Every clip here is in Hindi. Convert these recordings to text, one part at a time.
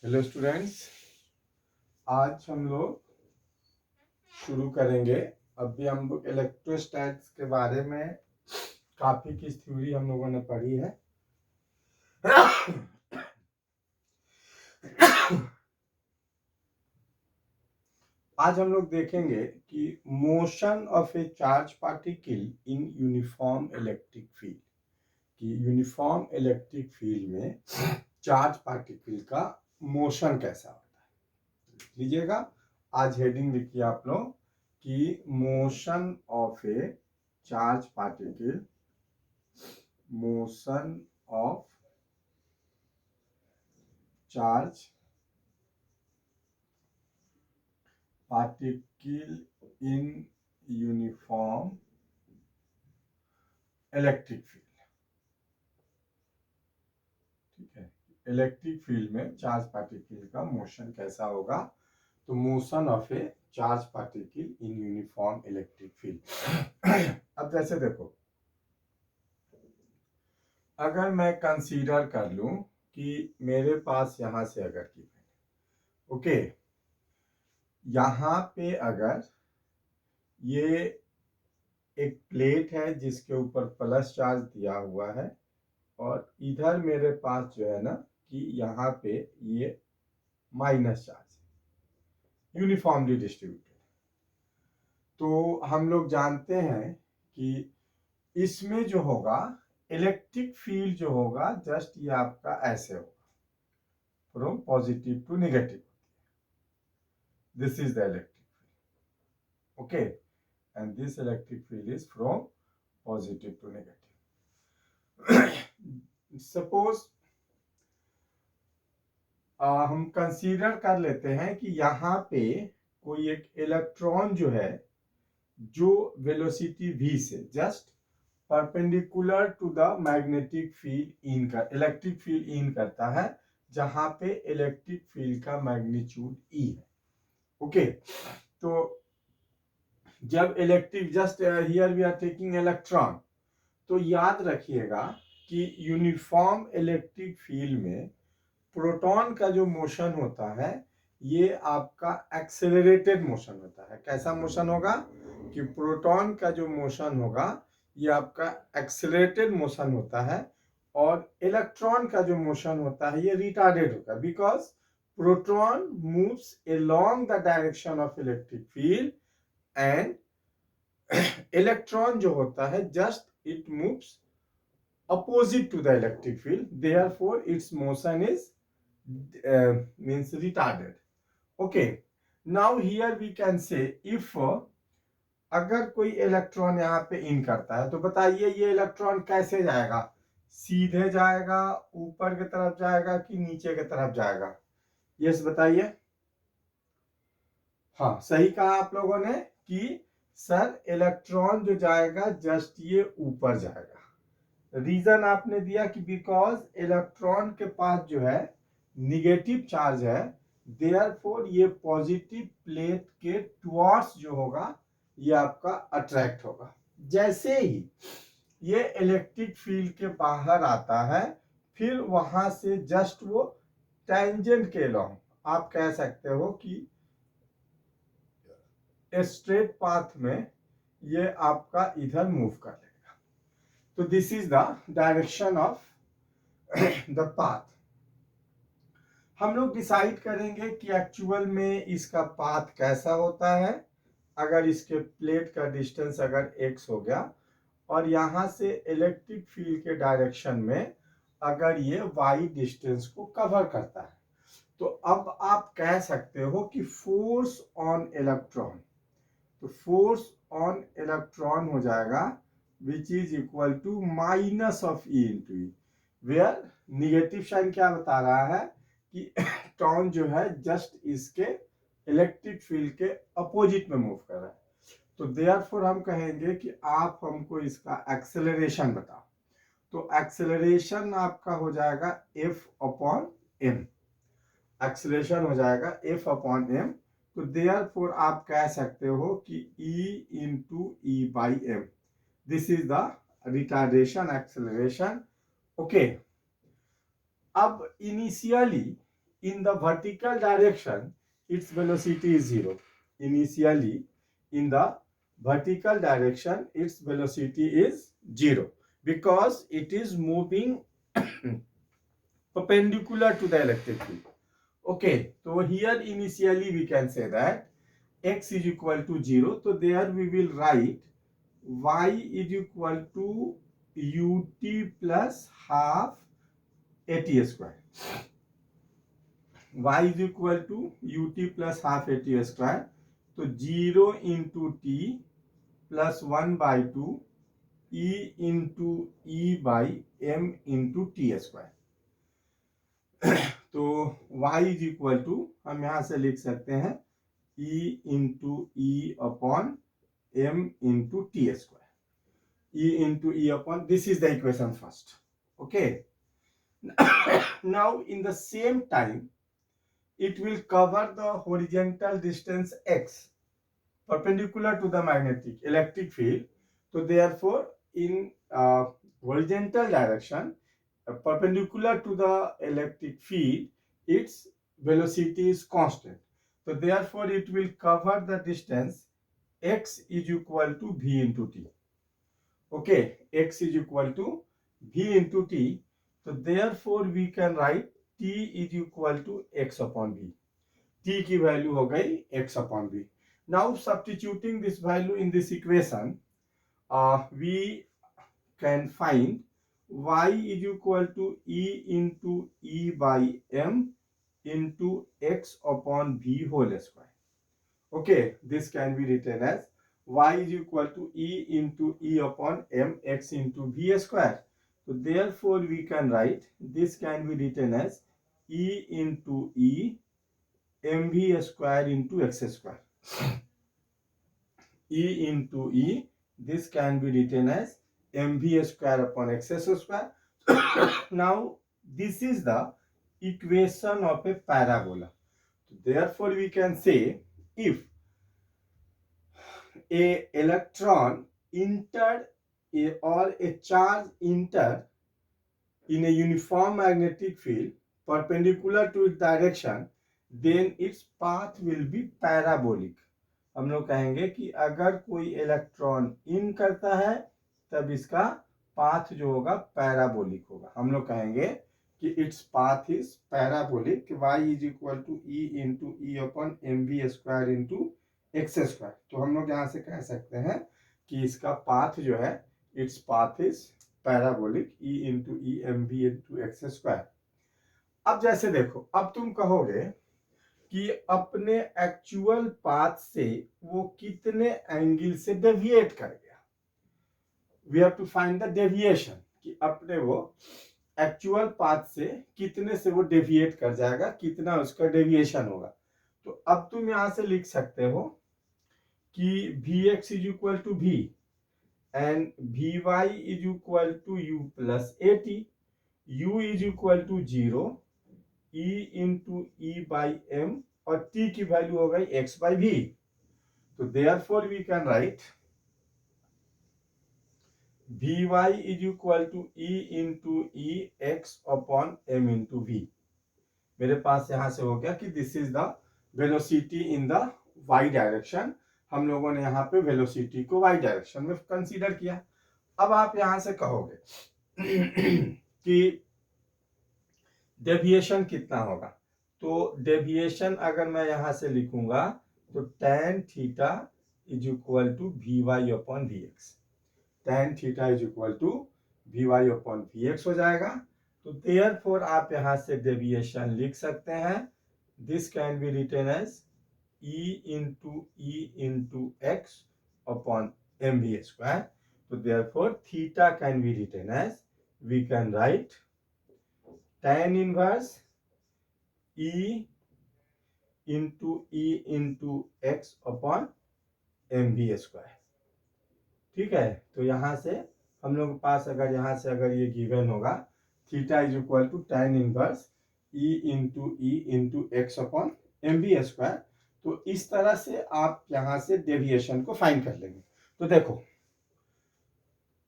हेलो स्टूडेंट्स, आज हम लोग शुरू करेंगे। अभी हम लोग इलेक्ट्रोस्टैट्स के बारे में काफ़ी की थ्योरी हम लोगों ने पढ़ी है। आज हम लोग देखेंगे कि motion of A charge particle in uniform electric field, कि यूनिफॉर्म इलेक्ट्रिक फील्ड में चार्ज पार्टिकल का मोशन कैसा होता है। लीजिएगा, आज हेडिंग लिखिए आप लोग कि motion of A charge particle, motion of charge particle in uniform electric field. ठीक है, इलेक्ट्रिक फील्ड में चार्ज पार्टिकल का मोशन कैसा होगा। तो motion of A charge particle in uniform electric field. अब जैसे देखो, अगर मैं कंसीडर कर लूं कि मेरे पास यहां से अगर की ओके, यहां पे अगर ये एक प्लेट है जिसके ऊपर प्लस चार्ज दिया हुआ है और इधर मेरे पास जो है ना कि यहाँ पे ये माइनस चार्ज है, यूनिफॉर्मली डिस्ट्रीब्यूटेड। तो हम लोग जानते हैं कि इसमें जो होगा इलेक्ट्रिक फील्ड जो होगा जस्ट ये आपका ऐसे होगा, from positive to negative. This is the electric field, okay, and this electric field is from positive to negative. Suppose हम कंसीडर कर लेते हैं कि यहाँ पे कोई एक इलेक्ट्रॉन जो है जो वेलोसिटी v से just perpendicular to the magnetic field in कर इलेक्ट्रिक फील्ड इन करता है, जहां पे इलेक्ट्रिक फील्ड का मैग्नीट्यूड E है। ओके, तो जब electric just here we are taking electron, तो याद रखिएगा कि यूनिफॉर्म इलेक्ट्रिक फील्ड में प्रोटॉन का जो मोशन होता है ये आपका एक्सेलरेटेड मोशन होता है। कैसा मोशन होगा कि प्रोटॉन का जो मोशन होगा ये आपका एक्सेलरेटेड मोशन होता है और इलेक्ट्रॉन का जो मोशन होता है ये रिटार्डेड होगा, because proton moves along the direction of electric field and electron जो होता है just it moves opposite to the electric field, therefore its motion is means retarded. Okay, now here we can say if अगर कोई इलेक्ट्रॉन यहाँ पे इन करता है तो बताइए ये इलेक्ट्रॉन कैसे जाएगा, सीधे जाएगा, ऊपर की तरफ जाएगा कि नीचे की तरफ जाएगा। यस बताइए। हाँ, सही कहा आप लोगों ने कि सर इलेक्ट्रॉन जो जाएगा जस्ट ये ऊपर जाएगा। रीजन आपने दिया कि बिकॉज इलेक्ट्रॉन के पास जो है निगेटिव चार्ज है, देयरफॉर ये पॉजिटिव प्लेट के टुवर्ड्स जो होगा ये आपका अट्रैक्ट होगा। जैसे ही ये इलेक्ट्रिक फील्ड के बाहर आता है फिर वहां से जस्ट वो टेंजेंट के लॉन्ग आप कह सकते हो कि स्ट्रेट पाथ में ये आपका इधर मूव कर लेगा। तो this is the direction of the path. हम लोग डिसाइड करेंगे कि एक्चुअल में इसका पाथ कैसा होता है। अगर इसके प्लेट का डिस्टेंस अगर x हो गया और यहां से इलेक्ट्रिक फील्ड के डायरेक्शन में अगर ये y डिस्टेंस को कवर करता है, तो अब आप कह सकते हो कि फोर्स ऑन इलेक्ट्रॉन, तो फोर्स ऑन इलेक्ट्रॉन हो जाएगा which is equal to minus of e into E, where negative sign क्या बता रहा है कि इलेक्ट्रॉन जो है जस्ट इसके इलेक्ट्रिक फील्ड के अपोजिट में मूव कर रहा है। तो देयरफॉर हम कहेंगे कि आप हमको इसका एक्सेलरेशन बताओ। तो एक्सेलरेशन आपका हो जाएगा एफ अपॉन एम, एक्सेलरेशन हो जाएगा एफ अपॉन एम। तो देयरफॉर आप कह सकते हो कि E into E by m, this is the retardation acceleration. Okay, अब initially in the vertical direction, its velocity is 0. Initially, in the vertical direction, its velocity is 0 because it is moving perpendicular to the electric field. Okay, so here initially we can say that x is equal to 0. So there we will write y is equal to ut plus half at square. Y is equal to ut plus half at square. So 0 into t plus 1 by 2 e into e by m into t square. तो y इज इक्वल टू हम यहां से लिख सकते हैं e into E upon m into T square. e into E upon this is the equation first. Okay, now in the same time it will cover the horizontal distance x perpendicular to the magnetic electric field. So therefore in horizontal direction perpendicular to the electric field, its velocity is constant. So therefore it will cover the distance x is equal to v into t. Okay, x is equal to v into t. So therefore we can write t is equal to x upon v. t की वैल्यू हो गई x upon v. Now substituting this value in this equation, we can find y is equal to e into e by m into x upon v whole square. Okay, this can be written as y is equal to e into e upon m x into v square. So therefore we can write this can be written as e into e mv square into x square. e into e, this can be written as mv square upon x square. Now this is the equation of a parabola. Therefore we can say if a electron entered or a charge entered in a uniform magnetic field perpendicular to its direction, then its path will be parabolic. हम लोग कहेंगे कि अगर कोई इलेक्ट्रॉन इन करता है तब इसका पाथ जो होगा पैराबोलिक होगा. हम लोग कहेंगे कि its path is parabolic. y is equal to e into E upon m v square into x square. तो हम लोग यहाँ से कह सकते हैं कि इसका पाथ जो है its path is parabolic e into E m v into x square. अब जैसे देखो, अब तुम कहोगे कि अपने एक्चुअल पाथ से वो कितने एंगल से डेविएट कर गया. We have to find the deviation कि अपने वो एक्चुअल पाथ से कितने से वो डेविएट कर जाएगा, कितना उसका डेविएशन होगा. तो अब तुम यहां से लिख सकते हो कि vx is equal to v and vy is equal to u plus at. u is equal to 0 e into E by m और t की वैल्यू हो गई x बाई v. तो therefore we can write vy is equal to e into E x upon m into v. मेरे पास यहां से हो गया कि this is the velocity in the y direction. हम लोगों ने यहाँ पे वेलोसिटी को y डायरेक्शन में कंसीडर किया. अब आप यहां से कहोगे कि डेविएशन कितना होगा. तो डेविएशन अगर मैं यहां से लिखूंगा तो tan theta is equal to v y upon v x. tan theta is equal to v y upon v x हो जाएगा. तो देयरफॉर आप यहां से डेविएशन लिख सकते हैं. This can be written as e into x upon mv square. So therefore theta can be written as, we can write tan inverse e into x upon mv square. ठीक है. तो यहां से हम लोग के पास अगर यहां से अगर ये गिवन होगा theta is equal to tan inverse e into x upon mv square. तो इस तरह से आप यहां से डेविएशन को फाइंड कर लेंगे. तो देखो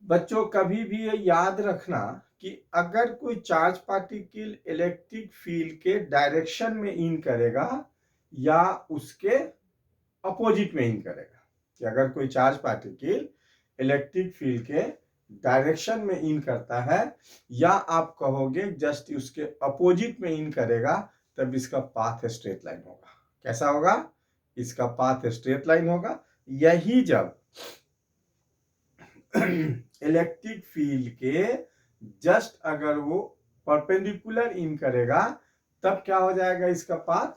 बच्चों, कभी भी ये याद रखना कि अगर कोई चार्ज पार्टिकल इलेक्ट्रिक फील्ड के डायरेक्शन में इन करेगा या उसके अपोजिट में इन करेगा, कि अगर कोई चार्ज पार्टिकल इलेक्ट्रिक फील्ड के डायरेक्शन में इन करता है या आप कहोगे जस्ट उसके अपोजिट में इन करेगा, तब इसका पाथ स्ट्रेट लाइन होगा। कैसा होगा? इसका पाथ स्ट्रेट लाइन होगा। यही जब इलेक्ट्रिक फील्ड के जस्ट अगर वो परपेंडिकुलर इन करेगा, तब क्या हो जाएगा? इसका पाथ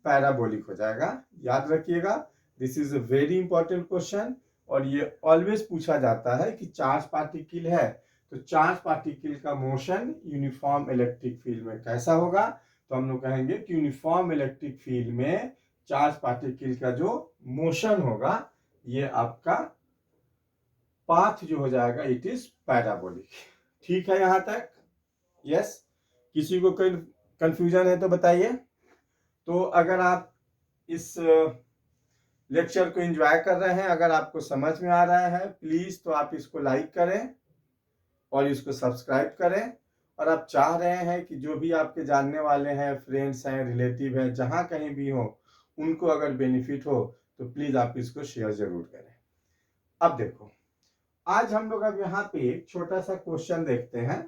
पैराबोलिक हो जाएगा। याद रखिएगा, this is a very important question, और ये ऑलवेज पूछा जाता है कि चार्ज पार्टिकल है तो चार्ज पार्टिकल का मोशन यूनिफॉर्म इलेक्ट्रिक फील्ड में कैसा होगा? तो हम लोग कहेंगे कि यूनिफॉर्म इलेक्ट्रिक फील्ड में चार्ज पार्टिकल का जो मोशन होगा, ये आपका पाथ जो हो जाएगा, इट इज पैराबोलिक। ठीक है यहां तक? यस? किसी को कोई कंफ्यूजन है तो बताइए। तो अगर आप इस लेक्चर को एंजॉय कर रहे हैं, अगर आपको समझ में आ रहा है, प्लीज तो आप इसको लाइक करें और इसको सब्सक्राइब करें। और आप चाह रहे हैं कि जो भी आपके जानने वाले हैं, फ्रेंड्स हैं, रिलेटिव हैं, जहां कहीं भी हो, उनको अगर बेनिफिट हो तो प्लीज आप इसको शेयर जरूर करें। अब देखो, आज हम लोग अब यहाँ पे एक छोटा सा क्वेश्चन देखते हैं।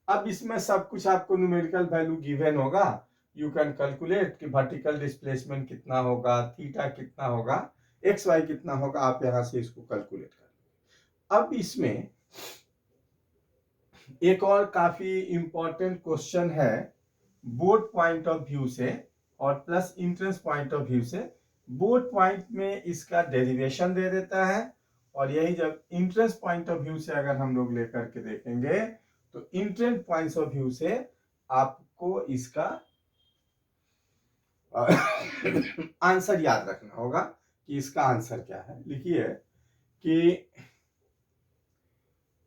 अब इसमें सब कुछ आपको न्यूमेरिकल वैल्यू गिवन होगा। यू कैन कैलकुलेट कि वर्टिकल डिस्प्लेसमेंट कितना होगा, थीटा कितना होगा, एक्स वाई कितना होगा, आप यहां से इसको कैलकुलेट कर। अब इसमें एक और काफी इंपॉर्टेंट क्वेश्चन है बोर्ड पॉइंट ऑफ व्यू से और plus entrance point of view से। बोर्ड पॉइंट में इसका डेरिवेशन दे देता है, और यही जब इंट्रेंस पॉइंट ऑफ व्यू से अगर हम लोग लेकर के देखेंगे तो इंट्रेंस पॉइंट ऑफ व्यू से आपको इसका आंसर याद रखना होगा कि इसका आंसर क्या है। लिखिए कि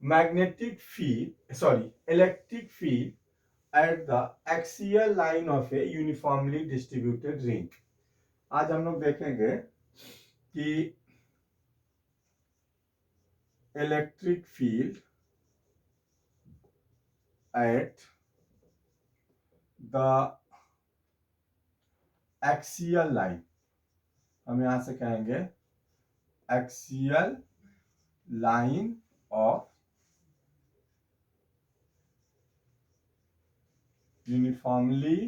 magnetic field electric field at the axial line of a uniformly distributed ring। आज हम लोग देखेंगे कि electric field at the axial line, हम यहां से कहेंगे axial line of uniformly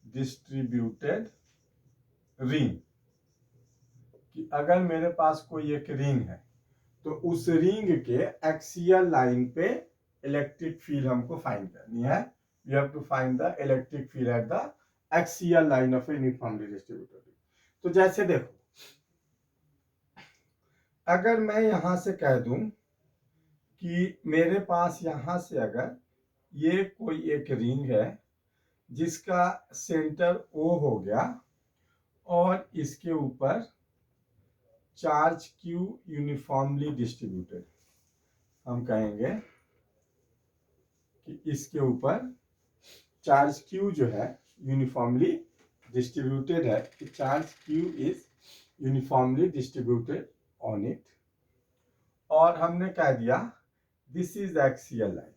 distributed ring, कि अगर मेरे पास कोई एक रिंग है तो उस रिंग के एक्सियल लाइन पे इलेक्ट्रिक फील्ड हमको फाइंड करनी है। We have to find the electric field at the axial line of a uniformly distributed ring. तो जैसे देखो, अगर मैं यहां से कह दूं कि मेरे पास यहां से अगर ये कोई एक रिंग है जिसका सेंटर O हो गया और इसके ऊपर चार्ज Q यूनिफॉर्मली डिस्ट्रीब्यूटेड, हम कहेंगे कि इसके ऊपर चार्ज Q जो है यूनिफॉर्मली डिस्ट्रीब्यूटेड है, कि charge Q is uniformly distributed on it, और हमने कह दिया दिस इज एक्सियल लाइन।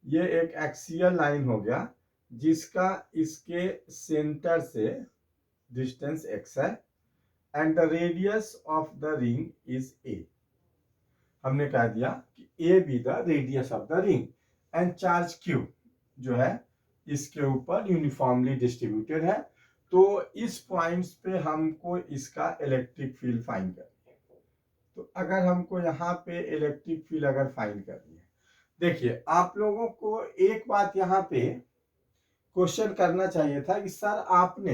ये एक एक्सियल लाइन हो गया जिसका इसके सेंटर से डिस्टेंस x है, and the radius of the ring is a। हमने कह दिया कि a be the radius of the ring, and charge Q जो है इसके ऊपर यूनिफॉर्मली डिस्ट्रीब्यूटेड है। तो इस पॉइंट्स पे हमको इसका इलेक्ट्रिक फील्ड फाइंड करनी है। तो अगर हमको यहाँ पे इलेक्ट्रिक फील्ड अगर फाइंड करनी है, देखिए आप लोगों को एक बात यहाँ पे क्वेश्चन करना चाहिए था कि सर आपने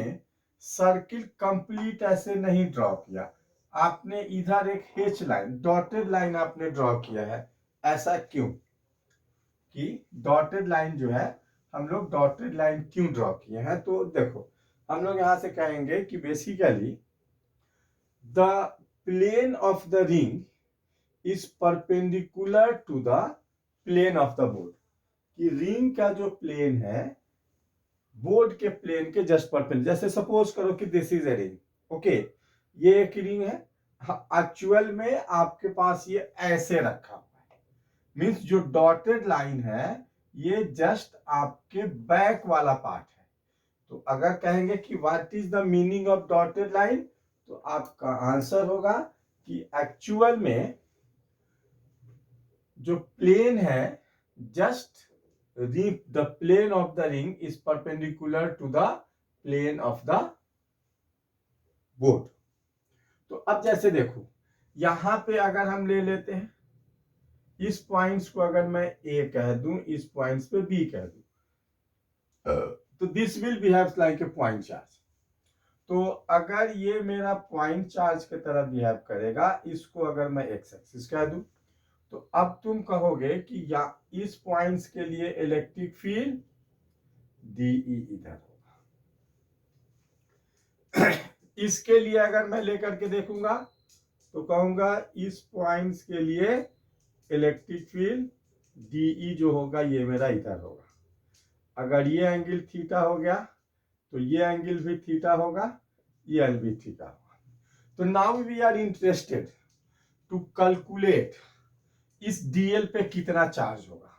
सर्किल कंप्लीट ऐसे नहीं ड्रॉ किया, आपने इधर एक एच लाइन, डॉटेड लाइन आपने ड्रॉ किया है। ऐसा क्यों? कि डॉटेड लाइन जो है, हम लोग डॉटेड लाइन क्यों ड्रॉ किए हैं? तो देखो, हम लोग यहां से कहेंगे कि basically the plane of the ring is perpendicular to the plane of the board, कि रिंग का जो प्लेन है बोर्ड के प्लेन के जस्ट परपेंडिकुलर। जैसे सपोज करो कि this is a ring, okay, ये एक रिंग है, एक्चुअल में आपके पास ये ऐसे रखा हुआ है, मीन्स जो डॉटेड लाइन है ये जस्ट आपके बैक वाला पार्ट है। तो अगर कहेंगे कि what is the meaning of dotted line, तो आपका आंसर होगा कि एक्चुअल में जो प्लेन है, just the plane of the ring is perpendicular to the plane of the board. तो अब जैसे देखो यहां पे अगर हम ले लेते हैं इस पॉइंट्स को, अगर मैं ए कह दूं, इस पॉइंट्स पे बी कह दूं, तो this will behave like a point charge. तो अगर ये मेरा पॉइंट चार्ज की तरह बिहेव करेगा, इसको अगर मैं एक्स एक्सिस कह दूं, तो अब तुम कहोगे कि या इस पॉइंट्स के लिए इलेक्ट्रिक फील्ड डीई इधर होगा। इसके लिए अगर मैं लेकर के देखूंगा तो कहूंगा इस पॉइंट्स के लिए इलेक्ट्रिक फील्ड डीई जो होगा ये मेरा इधर होगा। अगर ये एंगल थीटा हो गया तो ये एंगल भी थीटा होगा, ये एंगल भी थीटा होगा। तो now we are interested to calculate इस डीएल पे कितना चार्ज होगा।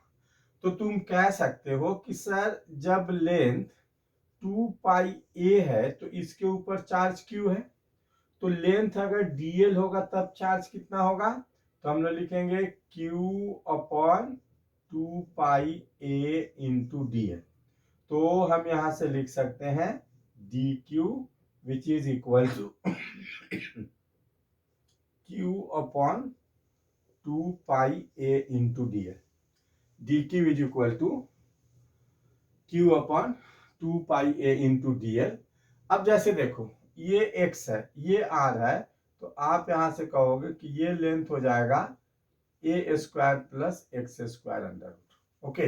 तो तुम कह सकते हो कि सर जब लेंथ 2 पाई ए है तो इसके ऊपर चार्ज क्यू है, तो लेंथ अगर डीएल होगा तब चार्ज कितना होगा, तो हम लोग लिखेंगे q upon 2 pi a into dl. तो हम यहां से लिख सकते हैं d q which is equal to q upon 2 pi a into dl. D q is equal to q upon 2 pi a into dl. अब जैसे देखो ये x है, ये r है, तो आप यहां से कहोगे कि ये लेंथ हो जाएगा a square plus x square under root. Okay,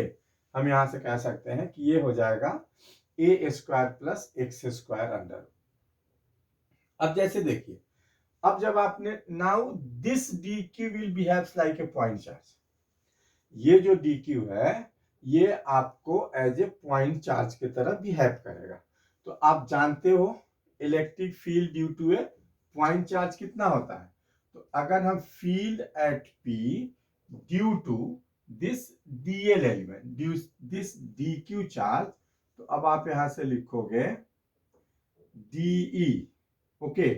हम यहां से कह सकते हैं कि ये हो जाएगा a square plus x square under root. अब जैसे देखिए, अब जब आपने now this d q will behaves like a point charge. ये जो डी क्यू है ये आपको एज ए पॉइंट चार्ज की तरह बिहेव करेगा। तो आप जानते हो electric field due to a point charge कितना होता है। तो अगर हम field at P due to this dl element, this d q charge, तो अब आप यहां से लिखोगे डीई। ओके,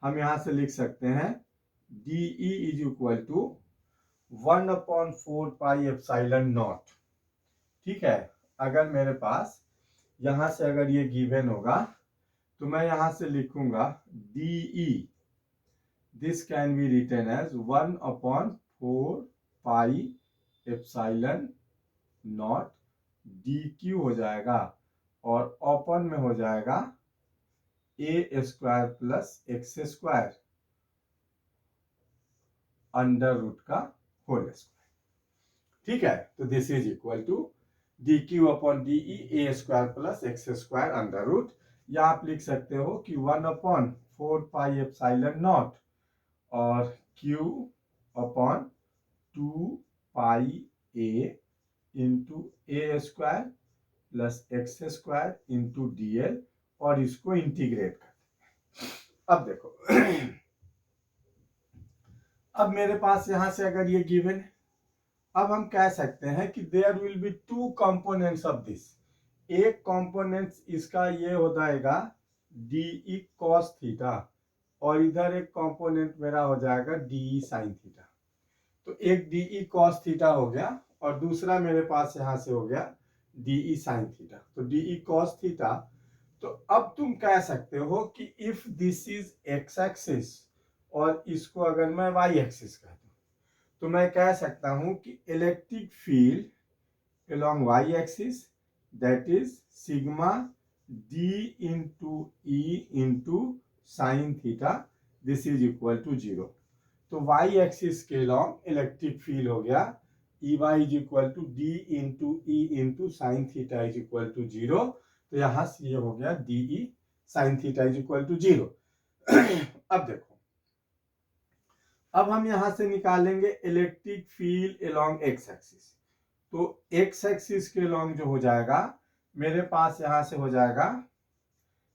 हम यहां से लिख सकते हैं dE is equal to 1/4 pi epsilon naught. ठीक है, अगर मेरे पास यहां से अगर ये गिवन होगा तो मैं यहां से लिखूंगा d E, this can be written as 1/4 pi epsilon not d q हो जाएगा, और ओपन में हो जाएगा a square plus x square under root का होल स्क्वायर। ठीक है, तो this is equal to d q upon d E a square plus x square under root, या आप लिख सकते हो कि 1/4 पाई एप्सिलॉन नॉट और q upon 2 pi a into a square plus x square into DL, और इसको इंटीग्रेट कर। अब देखो अब मेरे पास यहां से अगर ये गिवन है, अब हम कह सकते हैं कि there will be 2 components of this. एक कंपोनेंट इसका ये हो जाएगा डीई कॉस थीटा, और इधर एक कंपोनेंट मेरा हो जाएगा डीई साइन थीटा। तो एक डीई कॉस थीटा हो गया और दूसरा मेरे पास यहां से हो गया डीई साइन थीटा। तो डीई कॉस थीटा, तो अब तुम कह सकते हो कि if this is x axis और इसको अगर मैं वाई एक्सिस कह दूं, तो मैं कह सकता हूं कि electric field along y axis that is sigma d into E into sine theta, this is equal to 0। तो वाई एक्सिस के along इलेक्ट्रिक फील्ड हो गया E y is equal to d into E into sine theta is equal to 0। तो यहां से ये हो गया dE sine theta is equal to 0। अब देखो, अब हम यहां से निकालेंगे electric field along x axis. तो एक्स एक्सिस के अलोंग जो हो जाएगा मेरे पास यहां से हो जाएगा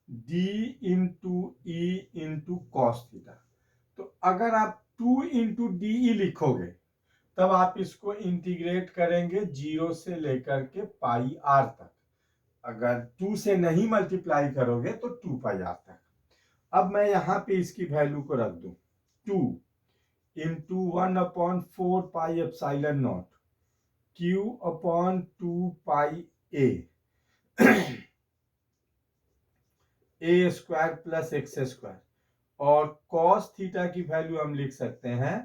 D into E into cos theta. तो अगर आप 2 इंटू डी लिखोगे तब आप इसको इंटीग्रेट करेंगे 0 से लेकर के पाई आर तक। अगर 2 से नहीं मल्टीप्लाई करोगे तो 2 पाई आर तक। अब मैं यहां पे इसकी वैल्यू को रख दूं 2 into 1/4 pi epsilon not q upon 2 pi a square plus x square, और कॉस थीटा की वैल्यू हम लिख सकते हैं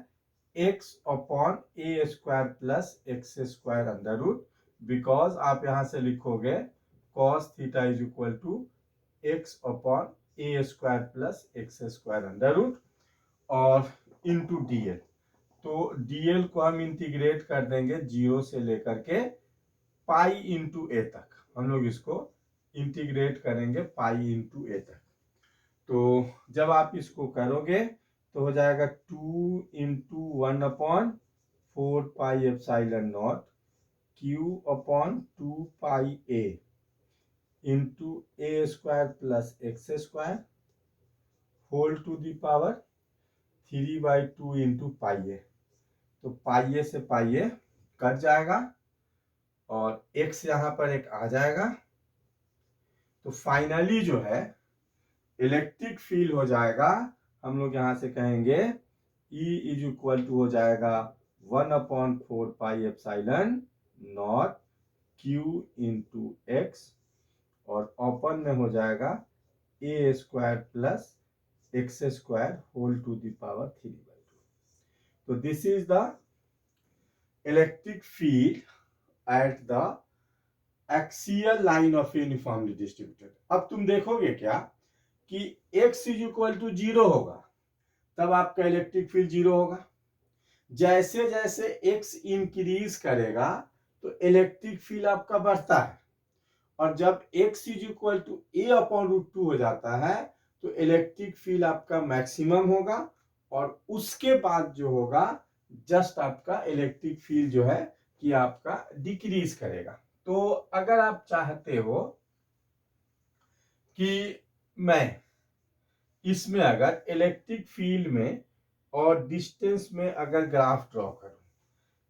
x upon a square plus x square under root, because आप यहां से लिखोगे cos theta is equal to x upon a square plus x square under root और इंटू डीएल। तो डीएल को हम इंटीग्रेट कर देंगे 0 से लेकर के पाई इंटू ए तक। हम लोग इसको इंटीग्रेट करेंगे पाई इंटू ए तक। तो जब आप इसको करोगे तो हो जाएगा 2 into 1/4 pi epsilon not q upon 2 pi a into a square plus x square whole to the power 3/2 into pi a. तो पाई ए से पाई ए कट जाएगा और एक्स यहां पर एक आ जाएगा। तो फाइनली जो है इलेक्ट्रिक फील्ड हो जाएगा, हम लोग यहां से कहेंगे E इज इक्वल टू हो जाएगा 1/4 pi epsilon not Q into x और ओपन में हो जाएगा a square plus x square whole to the power 3/2। तो this is the electric field at the axial line of uniformly distributed. अब तुम देखोगे क्या कि x इज इक्वल टू 0 होगा तब आपका इलेक्ट्रिक फील्ड 0 होगा। जैसे जैसे x इंक्रीज करेगा तो इलेक्ट्रिक फील्ड आपका बढ़ता है, और जब x is equal to a upon root 2 हो जाता है तो इलेक्ट्रिक फील्ड आपका मैक्सिमम होगा, और उसके बाद जो होगा जस्ट आपका इलेक्ट्रिक फील्ड जो है कि आपका डिक्रीज करेगा। तो अगर आप चाहते हो कि मैं इसमें अगर इलेक्ट्रिक फील्ड में और डिस्टेंस में अगर ग्राफ ड्रॉ करूं,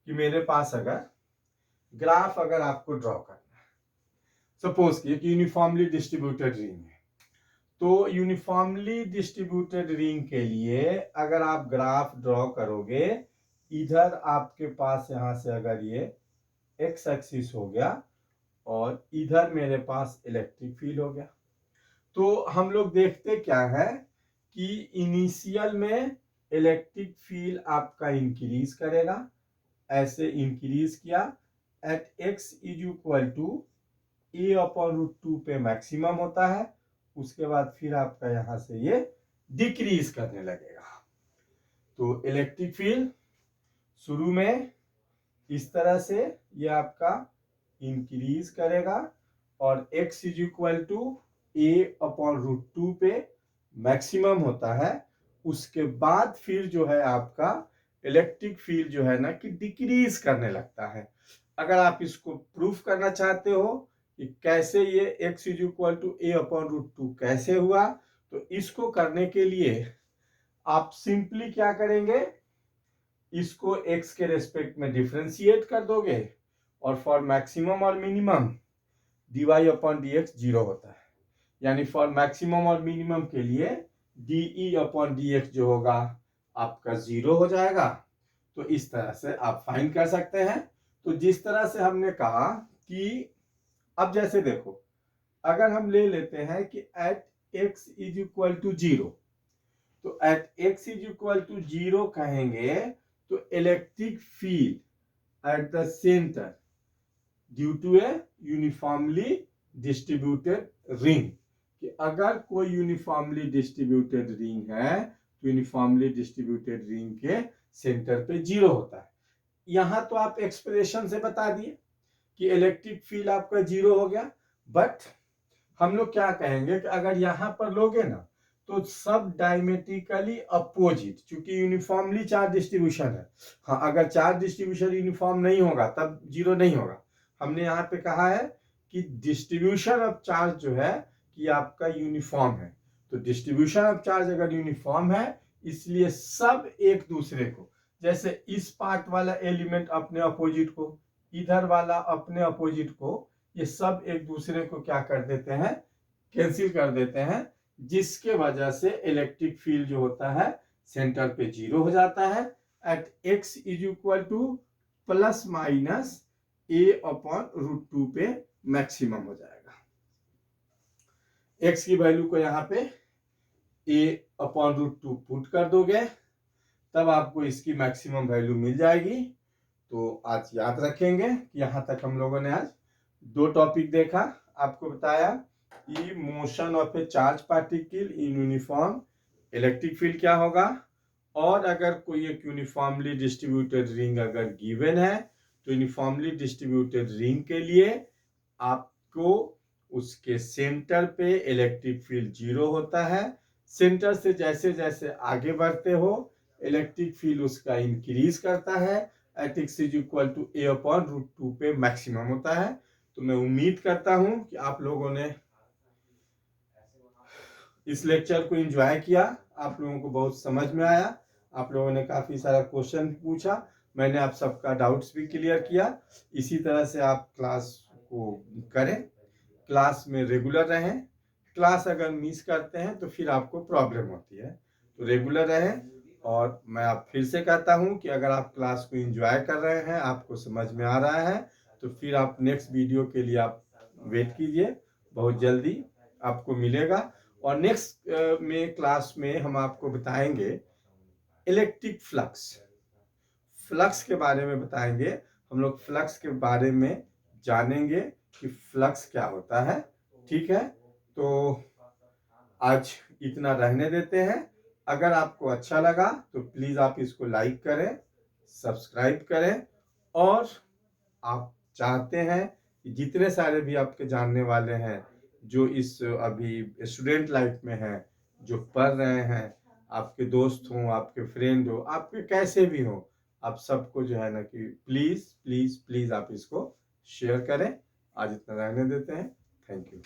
कि मेरे पास अगर ग्राफ अगर आपको ड्रॉ करना है, सपोज कि एक यूनिफॉर्मली डिस्ट्रीब्यूटेड रिंग है, तो यूनिफॉर्मली डिस्ट्रीब्यूटेड रिंग के लिए अगर आप ग्राफ ड्रॉ करोगे, इधर आपके पास यहां से अगर ये एक्स एक्सिस हो गया और इधर मेरे पास इलेक्ट्रिक फील्ड हो गया, तो हम लोग देखते क्या है कि इनिशियल में इलेक्ट्रिक फील्ड आपका इंक्रीज करेगा, ऐसे इंक्रीज किया at x is equal to a upon root 2 पे मैक्सिमम होता है, उसके बाद फिर आपका यहां से ये डिक्रीज करने लगेगा। तो इलेक्ट्रिक फील्ड शुरू में इस तरह से ये आपका इंक्रीज करेगा और x is equal to a upon root 2 पे मैक्सिमम होता है, उसके बाद फिर जो है आपका इलेक्ट्रिक फील्ड जो है ना कि डिक्रीज करने लगता है। अगर आप इसको प्रूफ करना चाहते हो कि कैसे ये x is equal to a upon root 2 कैसे हुआ, तो इसको करने के लिए आप सिंपली क्या करेंगे, इसको x के रेस्पेक्ट में डिफरेंशिएट कर दोगे और फॉर मैक्सिमम और मिनिमम dy अपॉन dx 0 होता है, यानी फॉर मैक्सिमम और मिनिमम के लिए dE अपॉन dx जो होगा आपका 0 हो जाएगा। तो इस तरह से आप फाइंड कर सकते हैं। तो जिस तरह से हमने कहा कि अब जैसे देखो, अगर हम ले लेते हैं कि at x is equal to 0, तो at x is equal to 0 कहेंगे तो electric field at the centre due to a uniformly distributed ring, कि अगर कोई यूनिफॉर्मली डिस्ट्रीब्यूटेड रिंग है तो यूनिफॉर्मली डिस्ट्रीब्यूटेड रिंग के सेंटर पे 0 होता है। यहां तो आप एक्सप्रेशन से बता दिए कि इलेक्ट्रिक फील्ड आपका 0 हो गया, बट हम लोग क्या कहेंगे कि अगर यहां पर लोगे ना तो सब डायमेट्रिकली अपोजिट, क्योंकि यूनिफॉर्मली चार्ज डिस्ट्रीब्यूशन है। हाँ, अगर चार्ज डिस्ट्रीब्यूशन यूनिफॉर्म नहीं होगा तब 0 नहीं होगा। हमने यहाँ पे कहा है कि डिस्ट्रीब्यूशन ऑफ चार्ज जो है कि आपका यूनिफॉर्म है, तो डिस्ट्रीब्यूशन ऑफ चार्ज अगर यूनिफॉर्म है इसलिए सब एक दूसरे को जैसे इस पार्ट वाला एलिमेंट अपने अपोजिट को, इधर वाला अपने अपोजिट को, ये सब एक दूसरे को क्या कर देते हैं, कैंसिल कर देते हैं, जिसके वजह से इलेक्ट्रिक फील्ड जो होता है सेंटर पे 0 हो जाता है at x is equal to plus minus a/√2 पे मैक्सिमम हो जाएगा। x की वैल्यू को यहाँ पे a/√2 पुट कर दोगे तब आपको इसकी मैक्सिमम वैल्यू मिल जाएगी। तो आज याद रखेंगे कि यहाँ तक हम लोगों ने आज 2 टॉपिक देखा, आपको बताया कि motion of A charge particle in uniform electric field क्या होगा, और अगर कोई एक यूनिफॉर्मली डिस्ट्रीब्यूटेड रिंग अगर गिवन है तो यूनिफॉर्मली डिस्ट्रीब्यूटेड रिंग के लिए आपको उसके सेंटर पे इलेक्ट्रिक फील्ड 0 होता है। सेंटर से जैसे जैसे आगे बढ़ते हो इलेक्ट्रिक फील्ड उसका इंक्रीज करता है at x is equal to a/√2 पे मैक्सिमम होता है। तो मैं उम्मीद करता हूं कि आप लोगों ने इस लेक्चर को एंजॉय किया, आप लोगों को बहुत समझ में आया, आप लोगों ने काफी सारा क्वेश्चन पूछा, मैंने आप सबका डाउट्स भी क्लियर किया। इसी तरह से आप क्लास को करें, क्लास में रेगुलर रहें। क्लास अगर मिस करते हैं तो फिर आपको प्रॉब्लम होती है, तो रेगुलर रहें। और मैं आप फिर से कहता हूं कि अगर आप क्लास को एंजॉय कर रहे हैं, आपको समझ में आ रहा है, तो फिर आप नेक्स्ट वीडियो के लिए आप वेट कीजिए, बहुत जल्दी आपको मिलेगा। और नेक्स्ट में क्लास में हम आपको बताएंगे इलेक्ट्रिक फ्लक्स, फ्लक्स के बारे में बताएंगे। हम लोग फ्लक्स के बारे में जानेंगे कि फ्लक्स क्या होता है। ठीक है, तो आज इतना रहने देते हैं। अगर आपको अच्छा लगा तो प्लीज आप इसको लाइक करें, सब्सक्राइब करें, और आप चाहते हैं कि जितने सारे भी आपके जानने वाले हैं जो इस अभी स्टूडेंट लाइफ में हैं, जो पढ़ रहे हैं, आपके दोस्त हों, आपके फ्रेंड हो, आपके कैसे भी हो, आप सबको जो है ना कि प्लीज प्लीज प्लीज आप इसको शेयर करें। आज इतना रहने देते हैं। Thank you.